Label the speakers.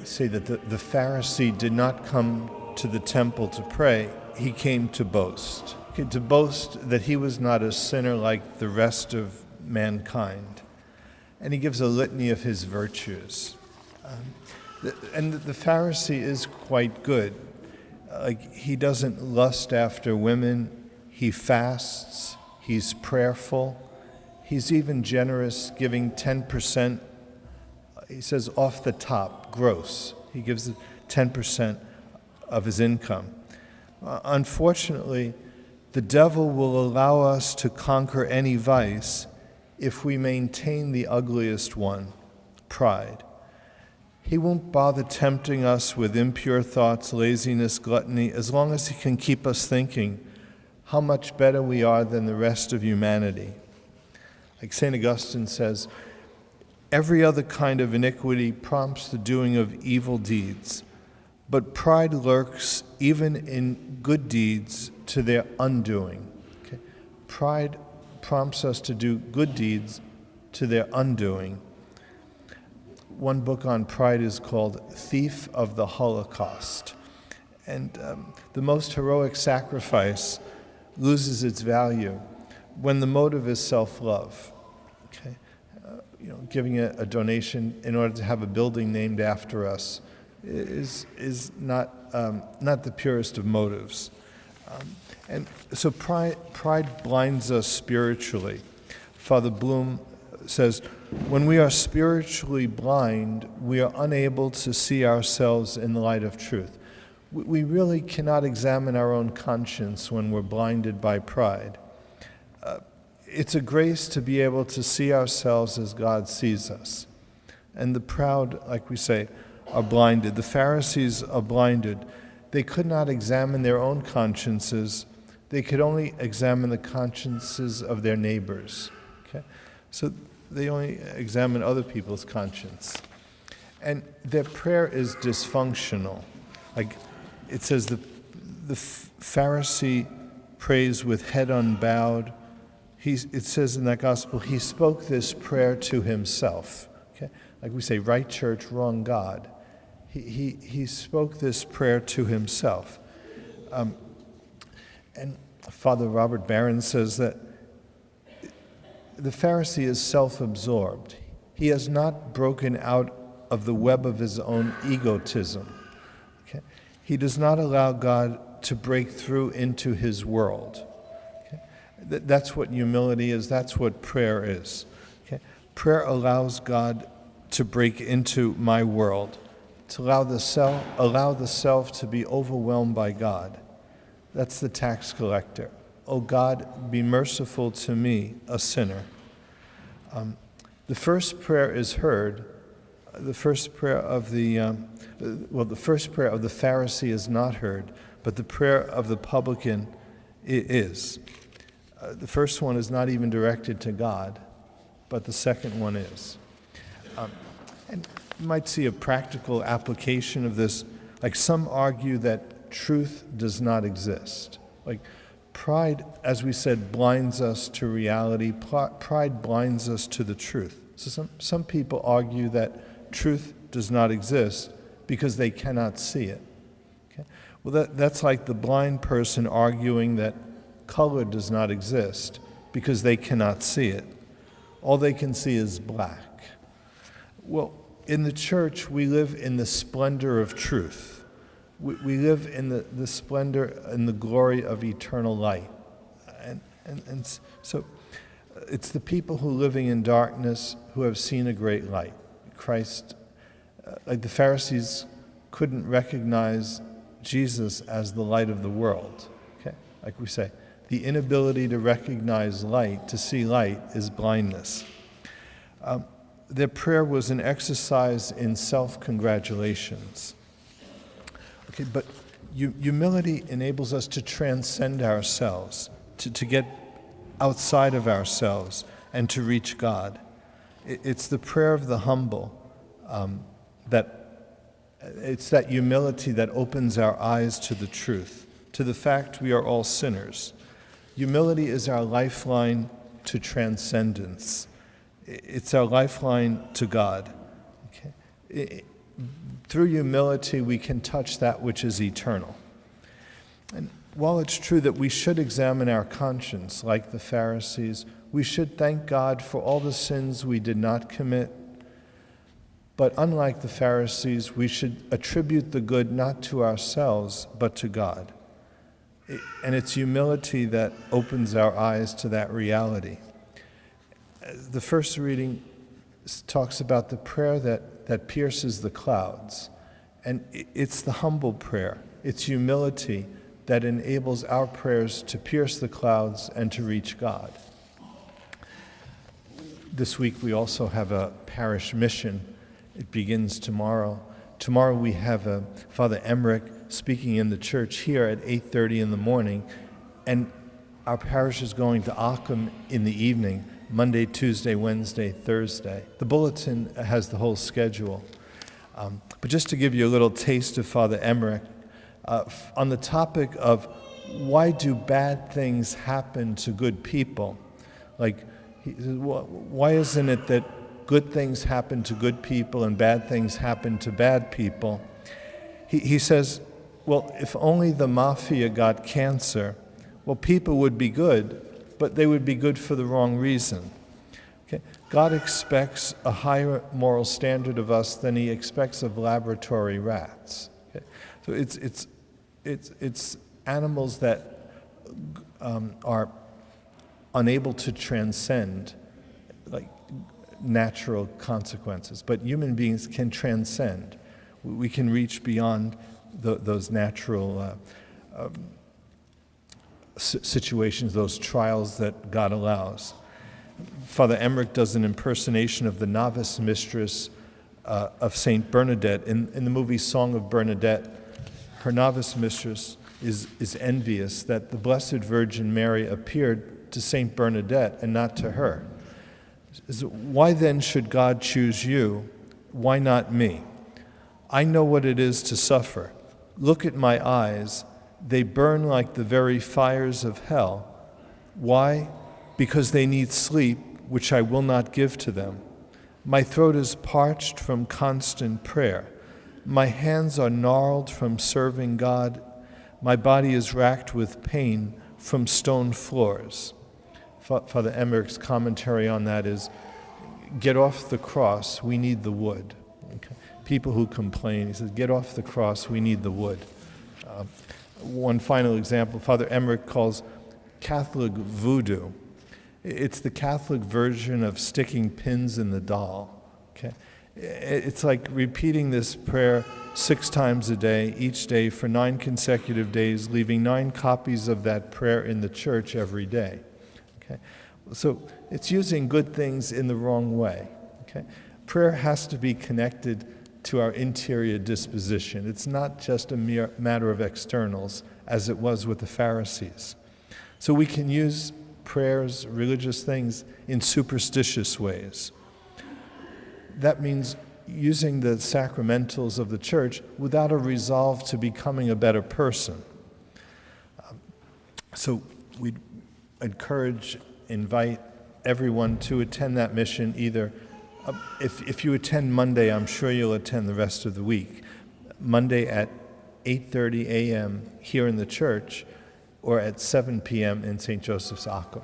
Speaker 1: say that the Pharisee did not come to the temple to pray. He came to boast. He came to boast that he was not a sinner like the rest of mankind. And he gives a litany of his virtues. And the Pharisee is quite good. He doesn't lust after women. He fasts. He's prayerful. He's even generous, giving 10%. He says off the top, gross. He gives 10% of his income. Unfortunately, the devil will allow us to conquer any vice if we maintain the ugliest one, pride. He won't bother tempting us with impure thoughts, laziness, gluttony, as long as he can keep us thinking how much better we are than the rest of humanity. Like St. Augustine says, every other kind of iniquity prompts the doing of evil deeds, but pride lurks even in good deeds to their undoing. Okay? Pride prompts us to do good deeds to their undoing. One book on pride is called Thief of the Holocaust. And the most heroic sacrifice loses its value when the motive is self-love. Okay? Giving a donation in order to have a building named after us is not the purest of motives. And so pride blinds us spiritually. Father Bloom says, when we are spiritually blind, we are unable to see ourselves in the light of truth. We really cannot examine our own conscience when we're blinded by pride. It's a grace to be able to see ourselves as God sees us. And the proud, like we say, are blinded. The Pharisees are blinded. They could not examine their own consciences. They could only examine the consciences of their neighbors. Okay? So they only examine other people's conscience. And their prayer is dysfunctional. Like it says, the Pharisee prays with head unbowed. It says in that gospel, he spoke this prayer to himself. Okay? Like we say, right church, wrong God. He spoke this prayer to himself. And Father Robert Barron says that the Pharisee is self-absorbed. He has not broken out of the web of his own egotism. Okay? He does not allow God to break through into his world. Okay? That's what humility is. That's what prayer is. Okay? Prayer allows God to break into my world, to allow the self to be overwhelmed by God. That's the tax collector. Oh God, be merciful to me, a sinner. The first prayer is heard. The first prayer of the Pharisee is not heard, but the prayer of the publican is. The first one is not even directed to God, but the second one is. And you might see a practical application of this. Like some argue that truth does not exist. Like pride, as we said, blinds us to reality. Pride blinds us to the truth. So some people argue that truth does not exist because they cannot see it. Okay? Well, that's like the blind person arguing that color does not exist because they cannot see it. All they can see is black. Well, in the church, we live in the splendor of truth. We live in the splendor and the glory of eternal light. And so it's the people who are living in darkness who have seen a great light. Christ, like the Pharisees, couldn't recognize Jesus as the light of the world. Okay? Like we say, the inability to recognize light, to see light, is blindness. Their prayer was an exercise in self-congratulations. Okay, but humility enables us to transcend ourselves, to get outside of ourselves and to reach God. It's the prayer of the humble it's that humility that opens our eyes to the truth, to the fact we are all sinners. Humility is our lifeline to transcendence. It's our lifeline to God. Okay? through humility, we can touch that which is eternal. And while it's true that we should examine our conscience like the Pharisees, we should thank God for all the sins we did not commit. But unlike the Pharisees, we should attribute the good not to ourselves, but to God. And it's humility that opens our eyes to that reality. The first reading talks about the prayer that pierces the clouds. And it's the humble prayer. It's humility that enables our prayers to pierce the clouds and to reach God. This week we also have a parish mission. It begins tomorrow. Tomorrow we have Father Emmerich speaking in the church here at 8:30 in the morning, and our parish is going to Aachen in the evening, Monday, Tuesday, Wednesday, Thursday. The bulletin has the whole schedule. But just to give you a little taste of Father Emmerich, on the topic of why do bad things happen to good people, like why isn't it that good things happen to good people and bad things happen to bad people? He says, well, if only the mafia got cancer, well, people would be good, but they would be good for the wrong reason. Okay? God expects a higher moral standard of us than he expects of laboratory rats. Okay? So it's animals that are unable to transcend like natural consequences, but human beings can transcend. We can reach beyond those natural situations, those trials that God allows. Father Emmerich does an impersonation of the novice mistress of Saint Bernadette. In the movie Song of Bernadette, her novice mistress is envious that the Blessed Virgin Mary appeared to Saint Bernadette and not to her. Why then should God choose you? Why not me? I know what it is to suffer. Look at my eyes. They burn like the very fires of hell. Why? Because they need sleep, which I will not give to them. My throat is parched from constant prayer. My hands are gnarled from serving God. My body is racked with pain from stone floors. Father Emmerich's commentary on that is, get off the cross, we need the wood. Okay? People who complain, he says, get off the cross, we need the wood. One final example, Father Emmerich calls Catholic voodoo. It's the Catholic version of sticking pins in the doll. Okay? It's like repeating this prayer 6 times a day, each day for 9 consecutive days, leaving 9 copies of that prayer in the church every day. Okay? So it's using good things in the wrong way. Okay? Prayer has to be connected to our interior disposition. It's not just a mere matter of externals, as it was with the Pharisees. So we can use prayers, religious things, in superstitious ways. That means using the sacramentals of the church without a resolve to becoming a better person. So we invite everyone to attend that mission either. If you attend Monday, I'm sure you'll attend the rest of the week. Monday at 8:30 a.m. here in the church, or at 7 p.m. in St. Joseph's, Aachen.